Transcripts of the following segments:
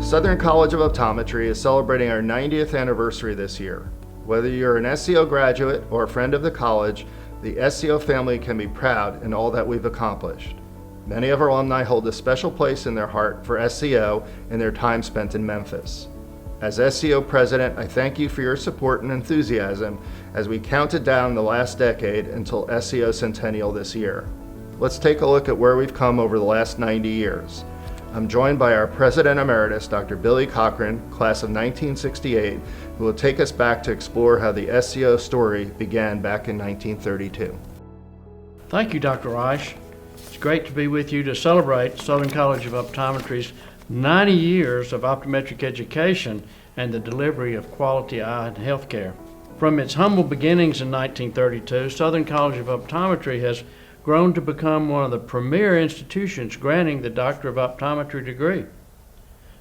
Southern College of Optometry is celebrating our 90th anniversary this year. Whether you're an SCO graduate or a friend of the college, the SCO family can be proud in all that we've accomplished. Many of our alumni hold a special place in their heart for SCO and their time spent in Memphis. As SCO president, I thank you for your support and enthusiasm as we counted down the last decade until SCO centennial this year. Let's take a look at where we've come over the last 90 years. I'm joined by our President Emeritus, Dr. Billy Cochran, class of 1968, who will take us back to explore how the SCO story began back in 1932. Thank you, Dr. Reich. It's great to be with you to celebrate Southern College of Optometry's 90 years of optometric education and the delivery of quality eye and health care. From its humble beginnings in 1932, Southern College of Optometry has grown to become one of the premier institutions granting the Doctor of Optometry degree.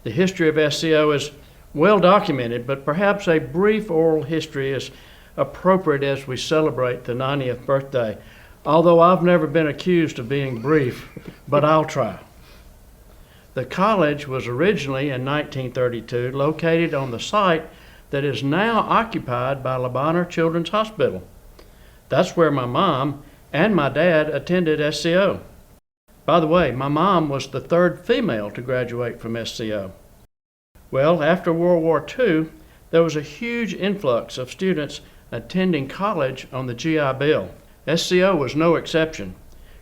The history of SCO is well documented, but perhaps a brief oral history is appropriate as we celebrate the 90th birthday, although I've never been accused of being brief, but I'll try. The college was originally in 1932 located on the site that is now occupied by Le Bonheur Children's Hospital. That's where my mom and my dad attended SCO. By the way, my mom was the third female to graduate from SCO. Well, after World War II, there was a huge influx of students attending college on the GI Bill. SCO was no exception,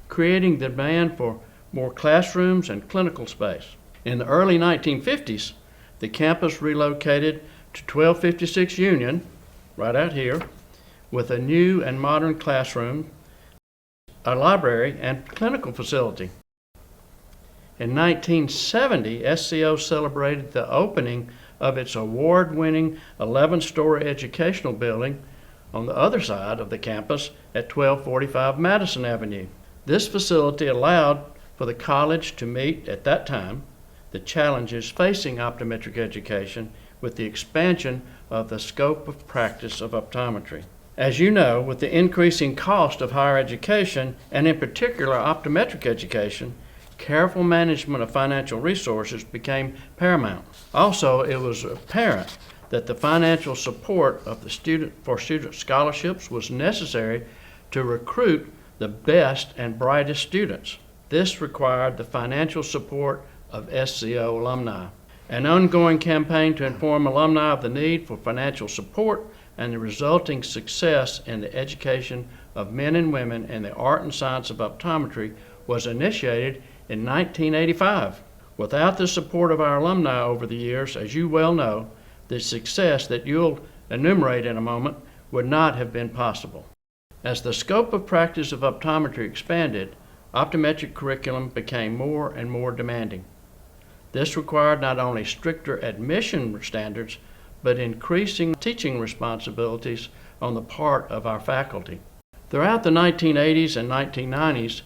creating the demand for more classrooms and clinical space. In the early 1950s, the campus relocated to 1256 Union, right out here, with a new and modern classroom, a library, and clinical facility. In 1970, SCO celebrated the opening of its award-winning 11-story educational building on the other side of the campus at 1245 Madison Avenue. This facility allowed for the college to meet, at that time, the challenges facing optometric education with the expansion of the scope of practice of optometry. As you know, with the increasing cost of higher education, and in particular optometric education, careful management of financial resources became paramount. Also, it was apparent that the financial support of the student scholarships was necessary to recruit the best and brightest students. This required the financial support of SCO alumni. An ongoing campaign to inform alumni of the need for financial support and the resulting success in the education of men and women in the art and science of optometry was initiated in 1985. Without the support of our alumni over the years, as you well know, the success that you'll enumerate in a moment would not have been possible. As the scope of practice of optometry expanded, optometric curriculum became more and more demanding. This required not only stricter admission standards, but increasing teaching responsibilities on the part of our faculty. Throughout the 1980s and 1990s,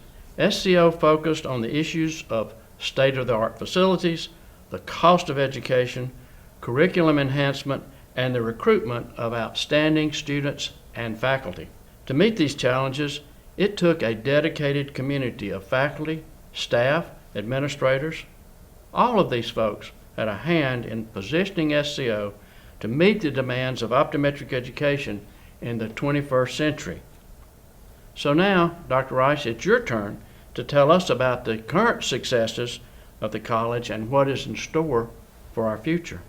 SCO focused on the issues of state-of-the-art facilities, the cost of education, curriculum enhancement, and the recruitment of outstanding students and faculty. To meet these challenges, it took a dedicated community of faculty, staff, administrators. All of these folks had a hand in positioning SCO to meet the demands of optometric education in the 21st century. So now, Dr. Rice, it's your turn to tell us about the current successes of the college and what is in store for our future.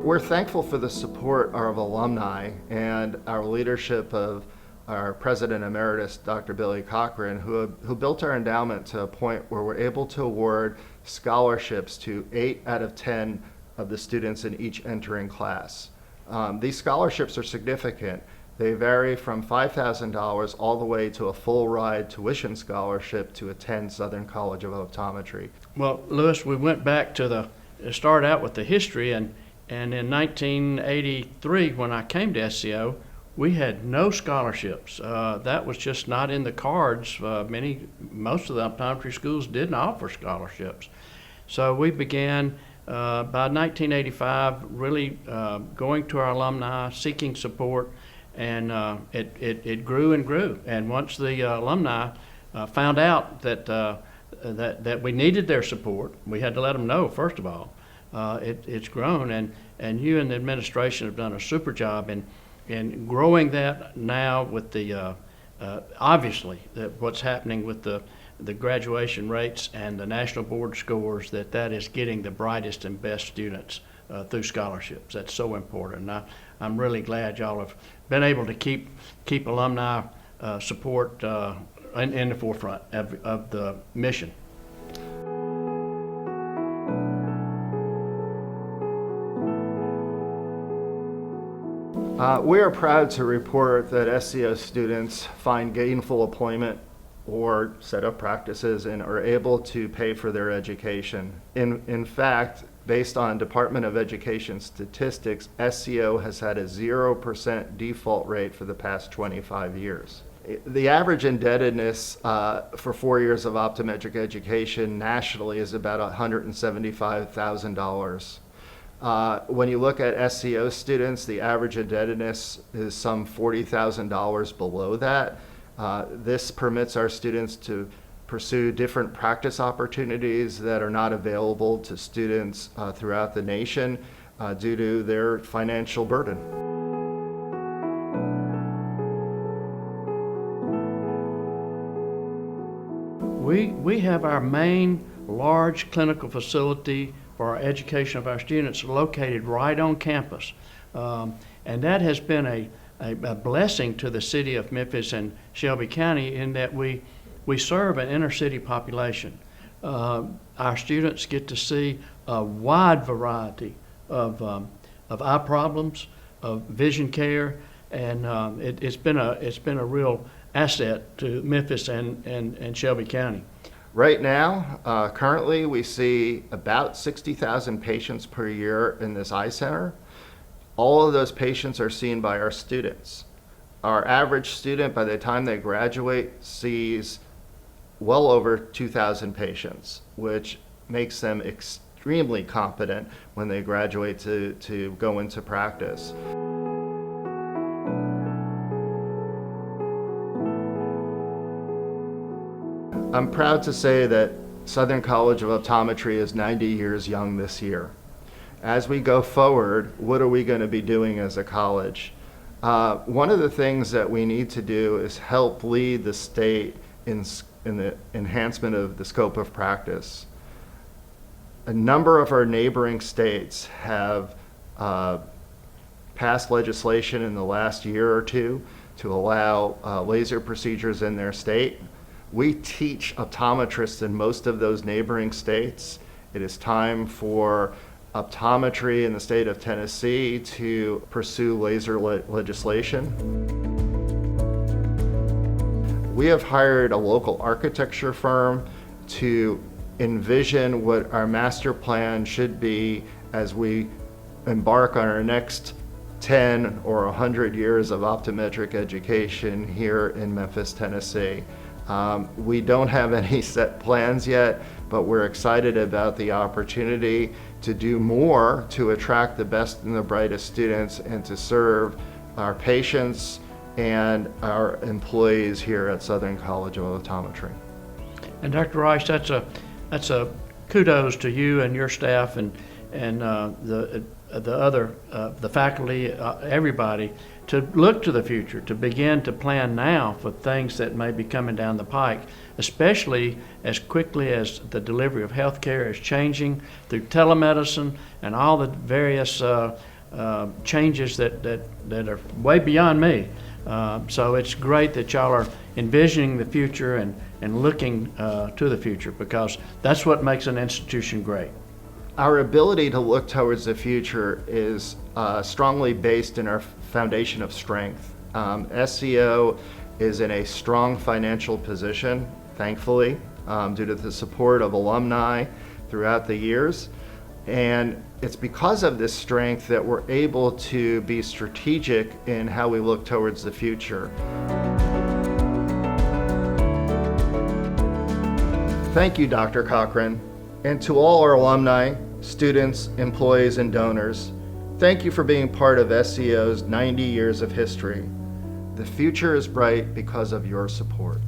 We're thankful for the support of alumni and our leadership of our President Emeritus, Dr. Billy Cochran, who built our endowment to a point where we're able to award scholarships to 8 out of 10 of the students in each entering class. These scholarships are significant. They vary from $5,000 all the way to a full ride tuition scholarship to attend Southern College of Optometry. Well, Lewis, we went back to start out with the history, and in 1983, when I came to SCO, we had no scholarships. That was just not in the cards. Most of the optometry schools didn't offer scholarships. So we began by 1985 really going to our alumni, seeking support, and it grew and grew. And once the alumni found out that we needed their support. We had to let them know, first of all. It's grown, and you and the administration have done a super job in growing that now with the obviously what's happening with the graduation rates and the national board scores, that is getting the brightest and best students through scholarships. That's so important. And I'm really glad y'all have been able to keep alumni support in the forefront of the mission. We are proud to report that SCO students find gainful employment or set up practices and are able to pay for their education. In fact, based on Department of Education statistics, SCO has had a 0% default rate for the past 25 years. The average indebtedness for 4 years of optometric education nationally is about $175,000. When you look at SCO students, the average indebtedness is some $40,000 below that. This permits our students to pursue different practice opportunities that are not available to students throughout the nation due to their financial burden. We have our main large clinical facility for our education of our students located right on campus. And that has been a blessing to the city of Memphis and Shelby County in that we serve an inner city population. Our students get to see a wide variety of eye problems, of vision care, and it's been a real asset to Memphis and Shelby County. Right now, currently we see about 60,000 patients per year in this eye center. All of those patients are seen by our students. Our average student, by the time they graduate, sees well over 2,000 patients, which makes them extremely competent when they graduate to go into practice. I'm proud to say that Southern College of Optometry is 90 years young this year. As we go forward, what are we going to be doing as a college? One of the things that we need to do is help lead the state in the enhancement of the scope of practice. A number of our neighboring states have passed legislation in the last year or two to allow laser procedures in their state. We teach optometrists in most of those neighboring states. It is time for optometry in the state of Tennessee to pursue laser legislation. We have hired a local architecture firm to envision what our master plan should be as we embark on our next 10 or 100 years of optometric education here in Memphis, Tennessee. We don't have any set plans yet, but we're excited about the opportunity to do more to attract the best and the brightest students and to serve our patients and our employees here at Southern College of Optometry. And Dr. Rice, that's a kudos to you and your staff and the faculty, everybody, to look to the future, to begin to plan now for things that may be coming down the pike, especially as quickly as the delivery of health care is changing through telemedicine and all the various changes that are way beyond me. So it's great that y'all are envisioning the future and looking to the future, because that's what makes an institution great. Our ability to look towards the future is strongly based in our foundation of strength. SCO is in a strong financial position, thankfully, due to the support of alumni throughout the years. And it's because of this strength that we're able to be strategic in how we look towards the future. Thank you, Dr. Cochran. And to all our alumni, students, employees, and donors, thank you for being part of SCO's 90 years of history. The future is bright because of your support.